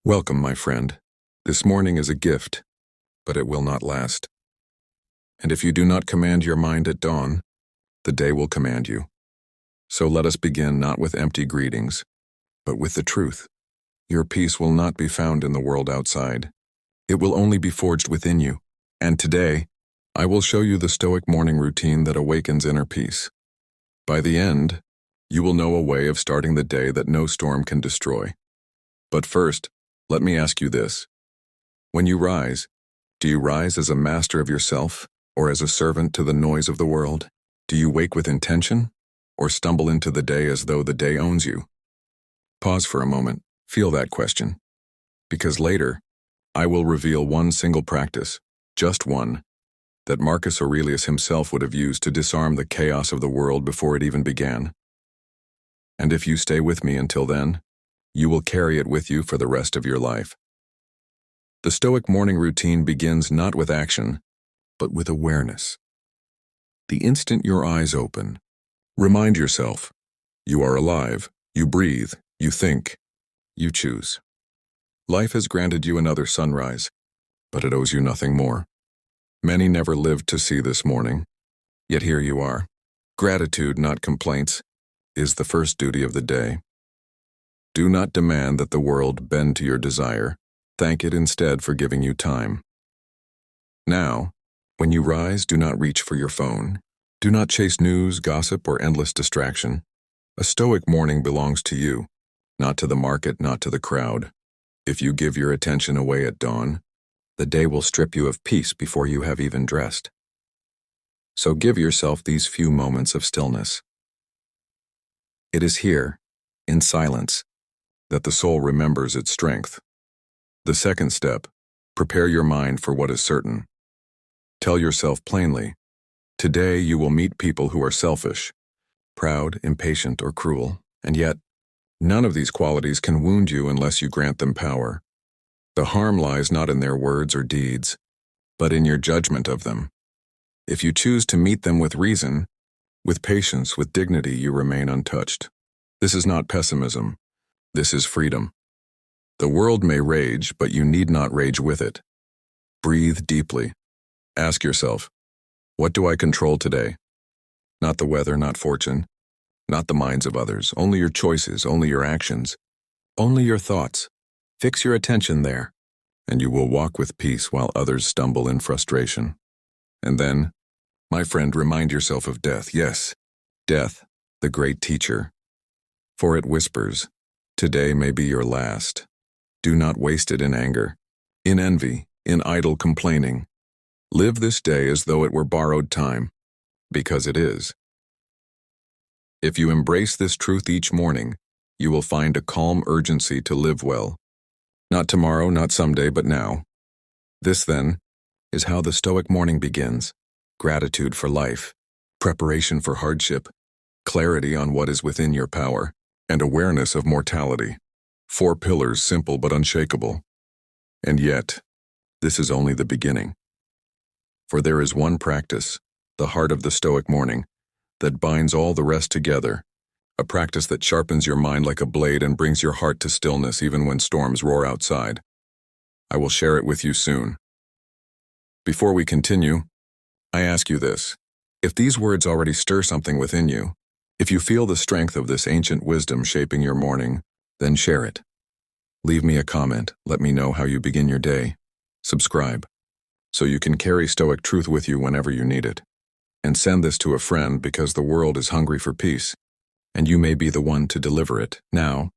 Welcome, my friend. This morning is a gift, but it will not last. And if you do not command your mind at dawn, the day will command you. So let us begin not with empty greetings, but with the truth. Your peace will not be found in the world outside. It will only be forged within you. And today, I will show you the Stoic morning routine that awakens inner peace. By the end, you will know a way of starting the day that no storm can destroy. But first, let me ask you this. When you rise, do you rise as a master of yourself or as a servant to the noise of the world? Do you wake with intention or stumble into the day as though the day owns you? Pause for a moment, feel that question. Because later, I will reveal one single practice, just one, that Marcus Aurelius himself would have used to disarm the chaos of the world before it even began. And if you stay with me until then, you will carry it with you for the rest of your life. The Stoic morning routine begins not with action, but with awareness. The instant your eyes open, remind yourself, you are alive, you breathe, you think, you choose. Life has granted you another sunrise, but it owes you nothing more. Many never lived to see this morning, yet here you are. Gratitude, not complaints, is the first duty of the day. Do not demand that the world bend to your desire. Thank it instead for giving you time. Now, when you rise, do not reach for your phone. Do not chase news, gossip, or endless distraction. A Stoic morning belongs to you, not to the market, not to the crowd. If you give your attention away at dawn, the day will strip you of peace before you have even dressed. So give yourself these few moments of stillness. It is here, in silence, that the soul remembers its strength. The second step, prepare your mind for what is certain. Tell yourself plainly, today you will meet people who are selfish, proud, impatient, or cruel, and yet, none of these qualities can wound you unless you grant them power. The harm lies not in their words or deeds, but in your judgment of them. If you choose to meet them with reason, with patience, with dignity, you remain untouched. This is not pessimism. This is freedom. The world may rage, but you need not rage with it. Breathe deeply. Ask yourself, what do I control today? Not the weather, not fortune, not the minds of others, only your choices, only your actions, only your thoughts. Fix your attention there, and you will walk with peace while others stumble in frustration. And then, my friend, remind yourself of death. Yes, death, the great teacher. For it whispers, today may be your last. Do not waste it in anger, in envy, in idle complaining. Live this day as though it were borrowed time, because it is. If you embrace this truth each morning, you will find a calm urgency to live well. Not tomorrow, not someday, but now. This, then, is how the Stoic morning begins. Gratitude for life, preparation for hardship, clarity on what is within your power, and awareness of mortality. 4 pillars, simple but unshakable. And yet, this is only the beginning. For there is one practice, the heart of the Stoic morning, that binds all the rest together, a practice that sharpens your mind like a blade and brings your heart to stillness even when storms roar outside. I will share it with you soon. Before we continue, I ask you this. If these words already stir something within you, if you feel the strength of this ancient wisdom shaping your morning, then share it. Leave me a comment, let me know how you begin your day. Subscribe, so you can carry Stoic truth with you whenever you need it. And send this to a friend because the world is hungry for peace, and you may be the one to deliver it. Now,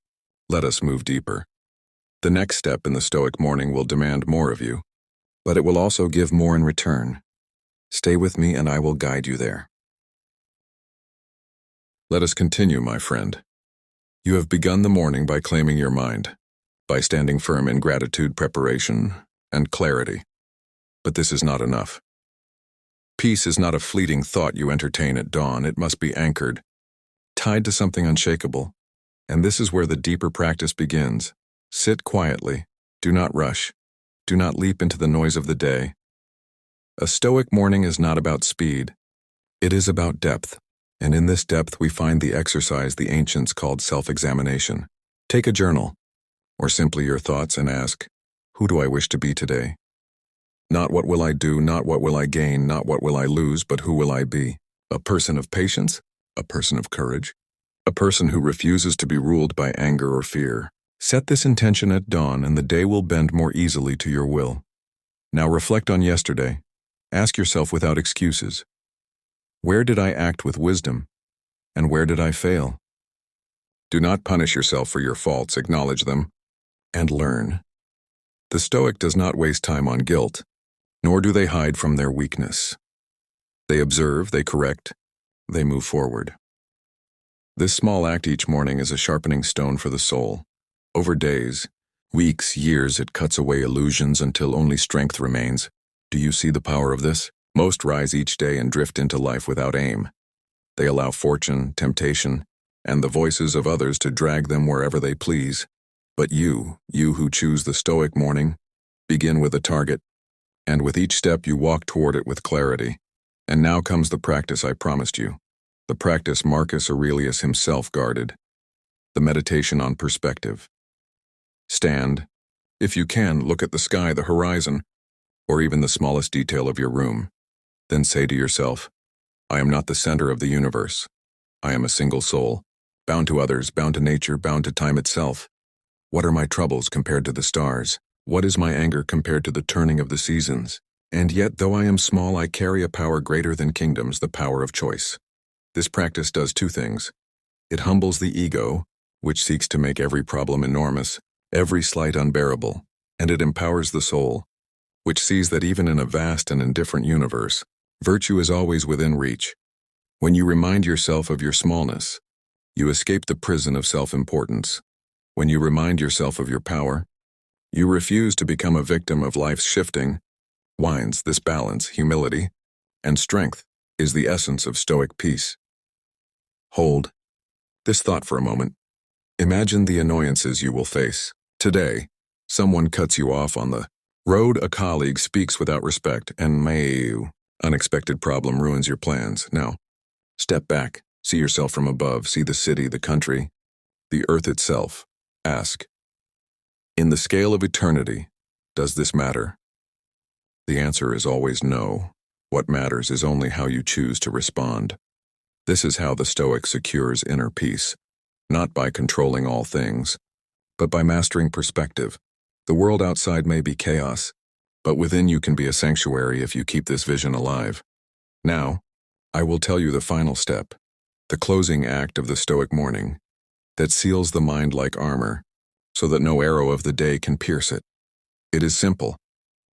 let us move deeper. The next step in the Stoic morning will demand more of you, but it will also give more in return. Stay with me and I will guide you there. Let us continue, my friend. You have begun the morning by claiming your mind, by standing firm in gratitude, preparation, and clarity. But this is not enough. Peace is not a fleeting thought you entertain at dawn. It must be anchored, tied to something unshakable. And this is where the deeper practice begins. Sit quietly. Do not rush. Do not leap into the noise of the day. A Stoic morning is not about speed. It is about depth. And in this depth we find the exercise the ancients called self-examination. Take a journal, or simply your thoughts, and ask, who do I wish to be today? Not what will I do, not what will I gain, not what will I lose, but who will I be? A person of patience? A person of courage? A person who refuses to be ruled by anger or fear. Set this intention at dawn, and the day will bend more easily to your will. Now reflect on yesterday. Ask yourself without excuses, where did I act with wisdom, and where did I fail? Do not punish yourself for your faults, acknowledge them, and learn. The Stoic does not waste time on guilt, nor do they hide from their weakness. They observe, they correct, they move forward. This small act each morning is a sharpening stone for the soul. Over days, weeks, years, it cuts away illusions until only strength remains. Do you see the power of this? Most rise each day and drift into life without aim. They allow fortune, temptation, and the voices of others to drag them wherever they please. But you who choose the Stoic morning, begin with a target, and with each step you walk toward it with clarity. And now comes the practice I promised you, the practice Marcus Aurelius himself guarded, the meditation on perspective. Stand. If you can, look at the sky, the horizon, or even the smallest detail of your room. Then say to yourself, I am not the center of the universe. I am a single soul, bound to others, bound to nature, bound to time itself. What are my troubles compared to the stars? What is my anger compared to the turning of the seasons? And yet, though I am small, I carry a power greater than kingdoms, the power of choice. This practice does two things. It humbles the ego, which seeks to make every problem enormous, every slight unbearable, and it empowers the soul, which sees that even in a vast and indifferent universe, virtue is always within reach. When you remind yourself of your smallness, you escape the prison of self-importance. When you remind yourself of your power, you refuse to become a victim of life's shifting winds. This balance, humility, and strength is the essence of Stoic peace. Hold this thought for a moment. Imagine the annoyances you will face. Today, someone cuts you off on the road, a colleague speaks without respect, and unexpected problem ruins your plans. Now, step back, see yourself from above, see the city, the country, the earth itself. Ask, in the scale of eternity, does this matter? The answer is always no. What matters is only how you choose to respond. This is how the Stoic secures inner peace, not by controlling all things, but by mastering perspective. The world outside may be chaos, but within you can be a sanctuary if you keep this vision alive. Now, I will tell you the final step, the closing act of the Stoic morning, that seals the mind like armor, so that no arrow of the day can pierce it. It is simple,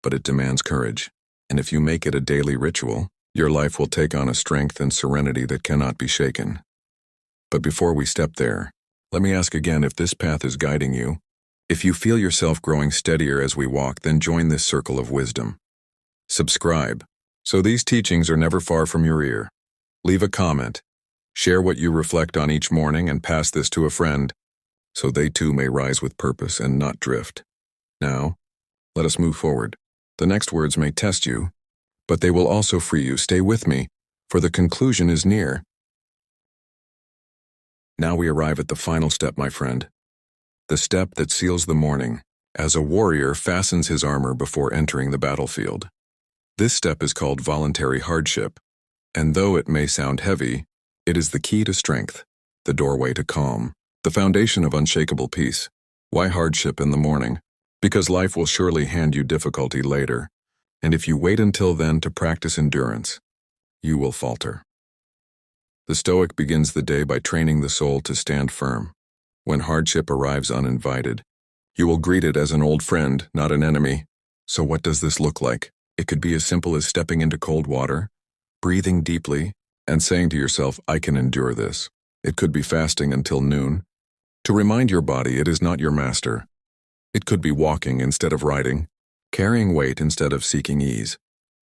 but it demands courage, and if you make it a daily ritual, your life will take on a strength and serenity that cannot be shaken. But before we step there, let me ask again if this path is guiding you. If you feel yourself growing steadier as we walk, then join this circle of wisdom. Subscribe, so these teachings are never far from your ear. Leave a comment, share what you reflect on each morning, and pass this to a friend, so they too may rise with purpose and not drift. Now, let us move forward. The next words may test you, but they will also free you. Stay with me, for the conclusion is near. Now we arrive at the final step, my friend. The step that seals the morning, as a warrior fastens his armor before entering the battlefield. This step is called voluntary hardship, and though it may sound heavy, it is the key to strength, the doorway to calm, the foundation of unshakable peace. Why hardship in the morning? Because life will surely hand you difficulty later, and if you wait until then to practice endurance, you will falter. The Stoic begins the day by training the soul to stand firm. When hardship arrives uninvited, you will greet it as an old friend, not an enemy. So what does this look like? It could be as simple as stepping into cold water, breathing deeply, and saying to yourself, I can endure this. It could be fasting until noon, to remind your body it is not your master. It could be walking instead of riding, carrying weight instead of seeking ease,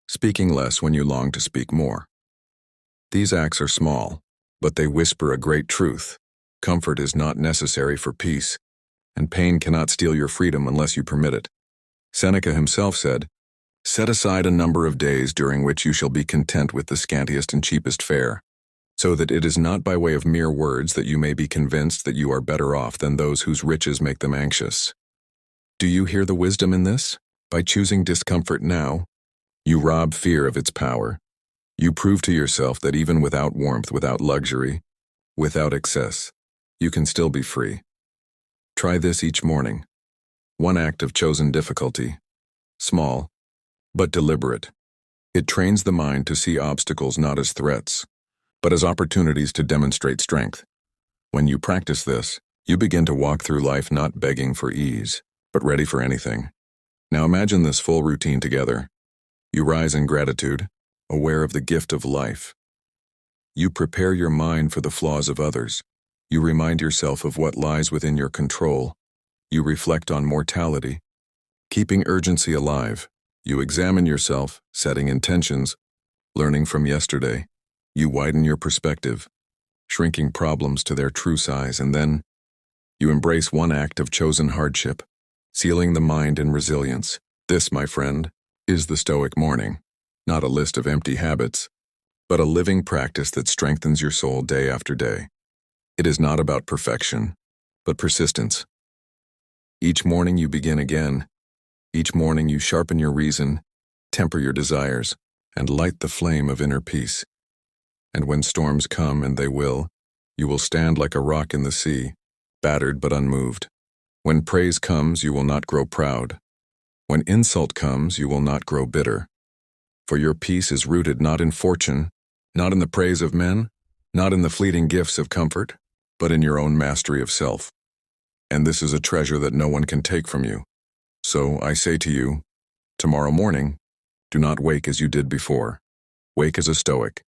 speaking less when you long to speak more. These acts are small, but they whisper a great truth. Comfort is not necessary for peace, and pain cannot steal your freedom unless you permit it. Seneca himself said, set aside a number of days during which you shall be content with the scantiest and cheapest fare, so that it is not by way of mere words that you may be convinced that you are better off than those whose riches make them anxious. Do you hear the wisdom in this? By choosing discomfort now, you rob fear of its power. You prove to yourself that even without warmth, without luxury, without excess, you can still be free. Try this each morning. One act of chosen difficulty, small, but deliberate. It trains the mind to see obstacles not as threats, but as opportunities to demonstrate strength. When you practice this, you begin to walk through life not begging for ease, but ready for anything. Now imagine this full routine together. You rise in gratitude, aware of the gift of life. You prepare your mind for the flaws of others. You remind yourself of what lies within your control. You reflect on mortality, keeping urgency alive. You examine yourself, setting intentions, learning from yesterday. You widen your perspective, shrinking problems to their true size, and then you embrace one act of chosen hardship, sealing the mind in resilience. This, my friend, is the Stoic morning, not a list of empty habits, but a living practice that strengthens your soul day after day. It is not about perfection, but persistence. Each morning you begin again. Each morning you sharpen your reason, temper your desires, and light the flame of inner peace. And when storms come, and they will, you will stand like a rock in the sea, battered but unmoved. When praise comes, you will not grow proud. When insult comes, you will not grow bitter. For your peace is rooted not in fortune, not in the praise of men, not in the fleeting gifts of comfort, but in your own mastery of self. And this is a treasure that no one can take from you. So I say to you, tomorrow morning, do not wake as you did before. Wake as a Stoic.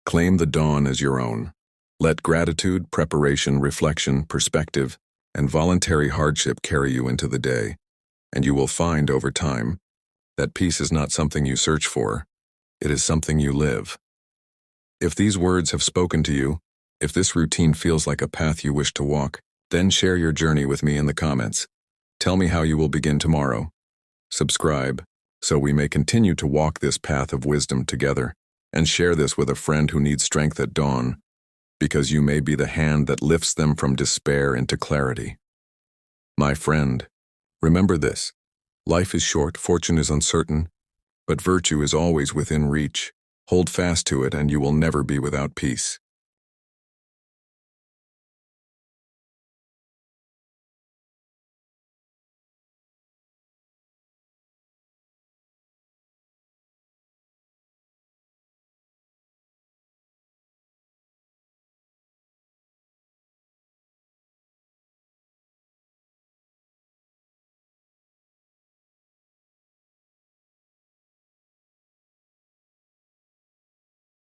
Claim the dawn as your own. Let gratitude, preparation, reflection, perspective, and voluntary hardship carry you into the day, and you will find over time that peace is not something you search for, it is something you live. If these words have spoken to you, if this routine feels like a path you wish to walk, then share your journey with me in the comments. Tell me how you will begin tomorrow. Subscribe, so we may continue to walk this path of wisdom together, and share this with a friend who needs strength at dawn, because you may be the hand that lifts them from despair into clarity. My friend, remember this: life is short, fortune is uncertain, but virtue is always within reach. Hold fast to it and you will never be without peace.